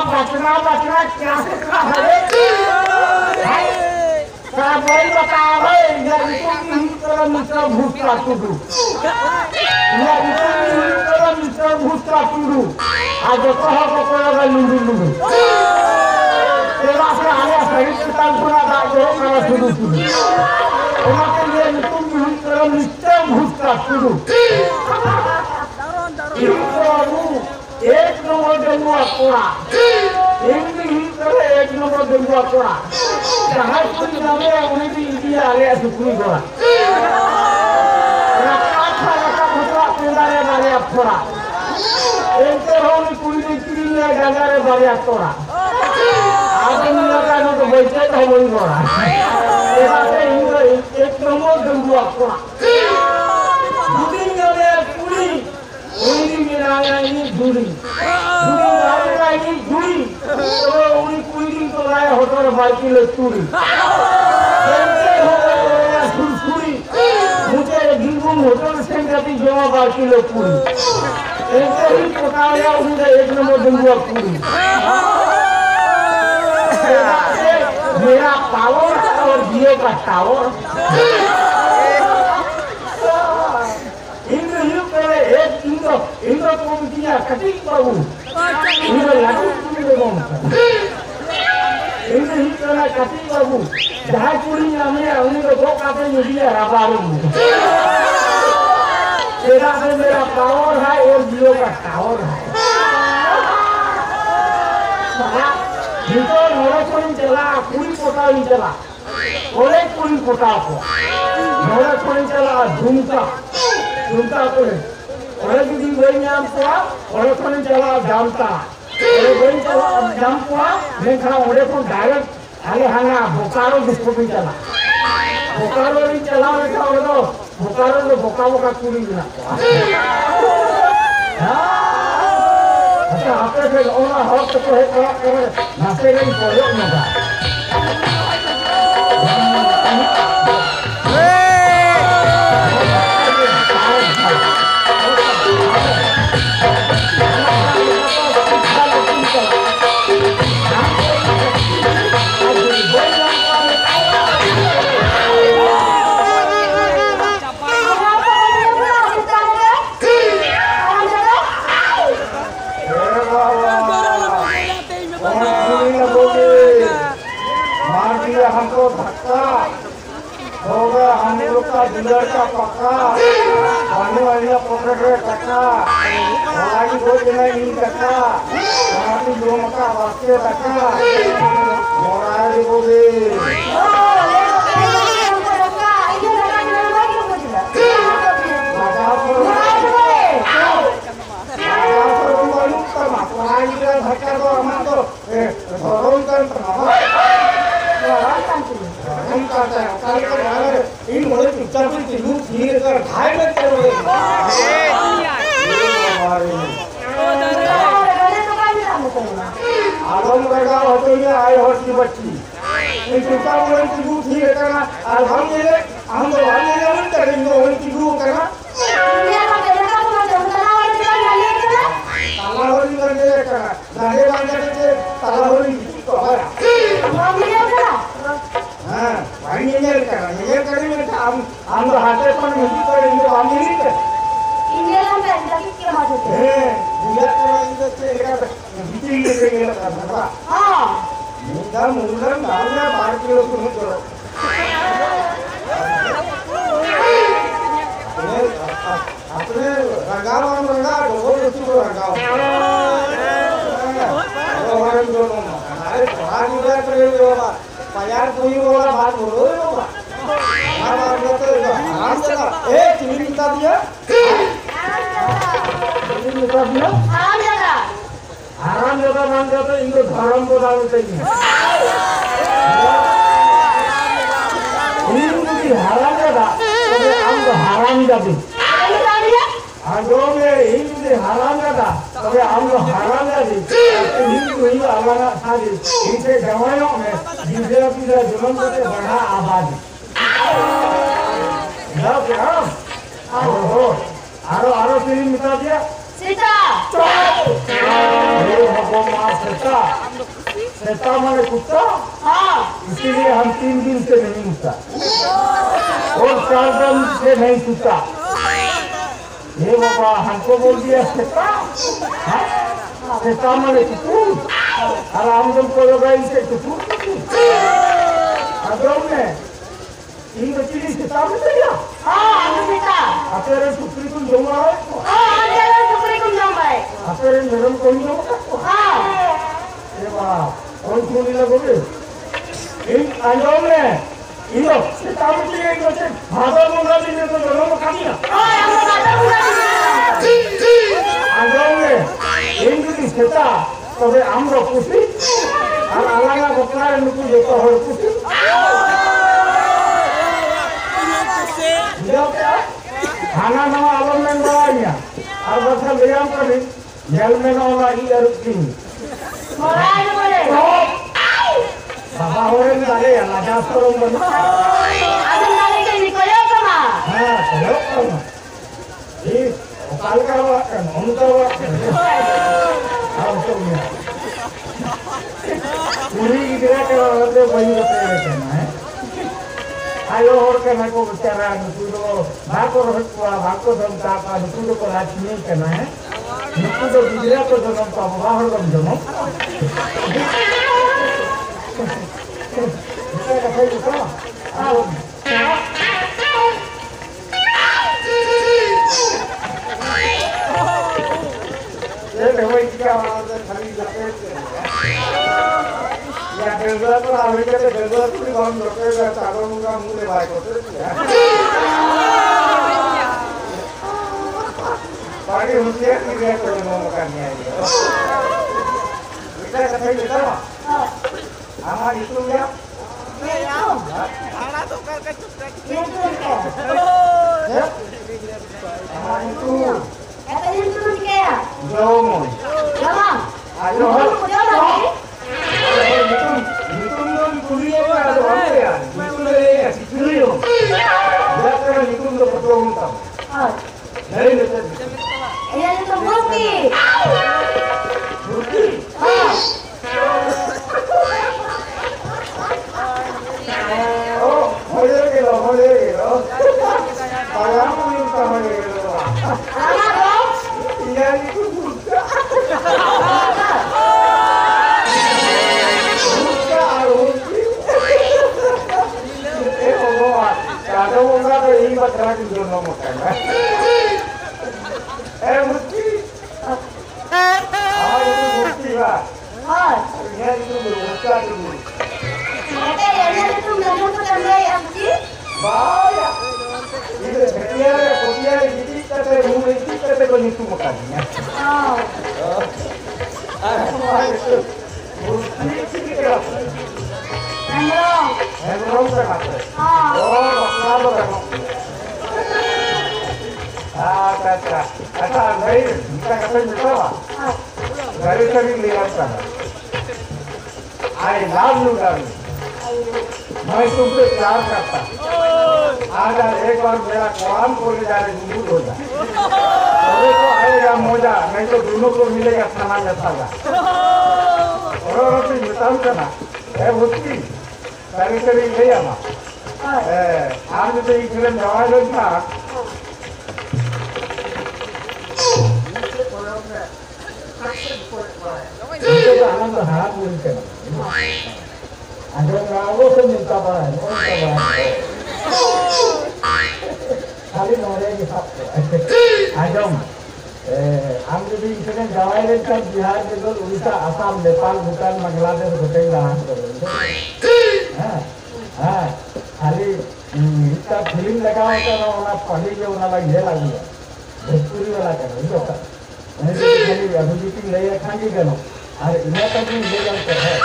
बचना बचना क्या है क्या भाई बता भाई यार इसको नहीं करो मिस्टर भूत का टुडू यार इसको नहीं करो मिस्टर भूत का टुडू आज कहो को करोगे लुंडू लुंडू तेरा से आया सही से तल पूरा बात हो करो टुडू टुडू उनके लिए तुम नहीं करो मिस्टर भूत का टुडू एक नंबर देंगे कोड़ा एक नहीं करे एक नंबर देंगे कोड़ा जहाँ कोई जाने उन्हें भी इंडिया आ गया सुप्रीम कोर्ट रखा था रखा खुदा पेंदारे बारे अफरा एक तो हम कोई निकली है गंगारे बारे अफरा आदमी लगा ना तो बैठे तो वही कोड़ा ये बात है एक नंबर देंगे कोड़ा ini duri ada ini duri kalau ini kuning tu lain hotel balik leturi duri मुझे गिरगुम होटल से जाती जमा बalik leturi ऐसे ही पकाया उन्हें एक नंबर दूंगा पूरी मेरा पावर और जियो का टावर इंद्र कोमतिया कटिंग बाबू इंद्र लाडू कुड़ी देबो इंद्र ही करा कटिंग बाबू जहां कुड़ी हमें उन्हीं को दो कापे में दिया राबारू तेरा से मेरा पावर है और जियो का टावर है भीतर मोरे कोई चला कुड़ी पोता ही चला ओले कुड़ी पोता को मोरे कोई चला झुमका झुमका को orang di sini yang kuat, orang pun jalan jamta, orang jalan jampa, mereka orang pun direct, hanya bokaro disebut jalan, bokaro ini jalan mereka orang bokaro itu boka kuri guna, अच्छा आपके फिर orang हक तो है kalau नशे नहीं बोलो ना हमको धक्का हो गया हम लोग का डीलर का पक्का पानी वाली पकड़ रहे टक्का हमारी दो जना नहीं टक्का हमारी दो मका वास्ते टक्का मोराली बोले धक्का तो हम तो धरों कर हम करते हैं अगर इन मोड़े पिक्चर पे चिल्लू खीर कर ढाई में करोगे आलम लगा होते हैं आए हो की बच्ची इन पिक्चर मोड़े चिल्लू खीर करना और हम ये नहीं करेंगे वो चिल्लू करना तालाहोरी करना गाने बांधने के तालाहोरी तो हाँ भाई ये करेंगे हम तो हाथे पर नहीं करेंगे हम नहीं करेंगे इंडिया में अंदर की क्या बात है इंडिया करेंगे तो बीच ये करेंगे ना हाँ मुंडा नावना 12 किलो को नहीं करो अपने रंगाव हम रंगा वो तो रंगाव वो हमारे दोनों हमारे बाहर निकल करेंगे बाबा पायार कोई वाला बात बोलो बाबा बात तो आराम से ए चिड़ी निकाल दिया चिड़ी निकाल दिया आराम जगह मान जाते इनको धर्म को डालना चाहिए इनकी हराम जगह तो हम तो हराम जाते आजो में हिंदी हराम जगह तो हम तो हराम जाते हिंदी कोई अलग सारी इनसे जवानों में जिसे अपनी जुर्म करते बढ़ा आबादी ना क्या आरो फिल्म मिटा दिया सीता ये भगवान सीता नेता माने कुत्ता। हाँ, इसीलिए हम 3 दिन से नहीं उठा और 4 दिन से नहीं सुता। ये बाबा हमको बोल दिया नेता, नेता माने कुत्तू और हम तुमको लगा इनसे कुत्तू अगर में इन बच्ची की नेता में दिया। हाँ, हम नेता अकेले सुप्री को जोमा है। हाँ, अकेले सुप्री को जोमा है। अकेले नरम कोई जोमा। हाँ, ये बात कौन सुनी लगोगे इन अंजाम में इन लोग किताब में ये बच्चे भाषा बोलना भी नहीं तो दोनों को खानिया हम भाषा बोलना अंजाम में इन की सेता तबे हम लोग खुशी और अलग अलग बकरा इनको देता हो खुशी खाना नवा आलम में बनाया और बच्चा व्यायाम करें जल में ना होगा ये रुकती बाबा हो रहे हैं ना लाजास करो बना अगर नाले के निकले कमा हाँ चलो कमा ये काल का वाक उनका वाक अब तो ये पूरी इधर के वाले वही होते रहते हैं आयो और के ना को बेचारा नुकुदो भाको रहतुआ भाको धमका का नुकुदो को राज नहीं करना है नुकुदो इधर को जन्म का बाहर का जन्म ये कैसे होता आओ ये देखो क्या खाली लपेट या बेलदा तो अमेरिका के बेलदा पूरी बात लपेट का चारों मुंगा मुंह ले भाई को पार्टी होती है कि क्या करें वो करनी है ये कैसे होता हमारा इतना क्या खाना तो करके चुप रह ये हमारा इतना ऐसा इतना क्या जो मोन लगा आज हो निकुम कुलियों का आज होते हैं निकुम ले ऐसी कुलियों जाते हैं निकुम तो पत्रों उनका नहीं लेते ये तो मूर्ति हाँ हो लो पायाम में का हो लो ये Nikum Kalau enggak ada ini bakal di zona makan. Mesti. Itu mesti lah. Ini itu berusaha dulu. Ini itu menurut anda yang sih? Banyak. Ini kopiah ini kita mulai kita begitu makannya. Mesti kita. Hendro से खाते हैं। बकरा तो करना। अच्छा नहीं इतना कैसे मिलता है? घरे से भी ले आता है। I love you darling। मैं तुमसे प्यार करता। आज एक बार मेरा कुरान बोलने जा रही हूँ हो जाए। तो आएगा मौजा नहीं तो दोनों को मिलेगा खाना जैसा। और अपनी मितान करना है उसकी सारी सारी ले आना आज तो एक फिल्म जवान लोग था itu anak berharap mungkin ada kalau seminta barang kali nolnya di Ajam हम जब इतने जवाई रहे तब बिहार के लोग उड़ीसा असम नेपाल भूटान बांग्लादेश होते रहा हाँ खाली इसका फिल्म लगा होता ना वाला पढ़ी के वाला ये लगी है भोजपुरी वाला कर रही होता नहीं तो खाली अभिजीत ले खाली करो और इन्हें तक नहीं ले जाते हैं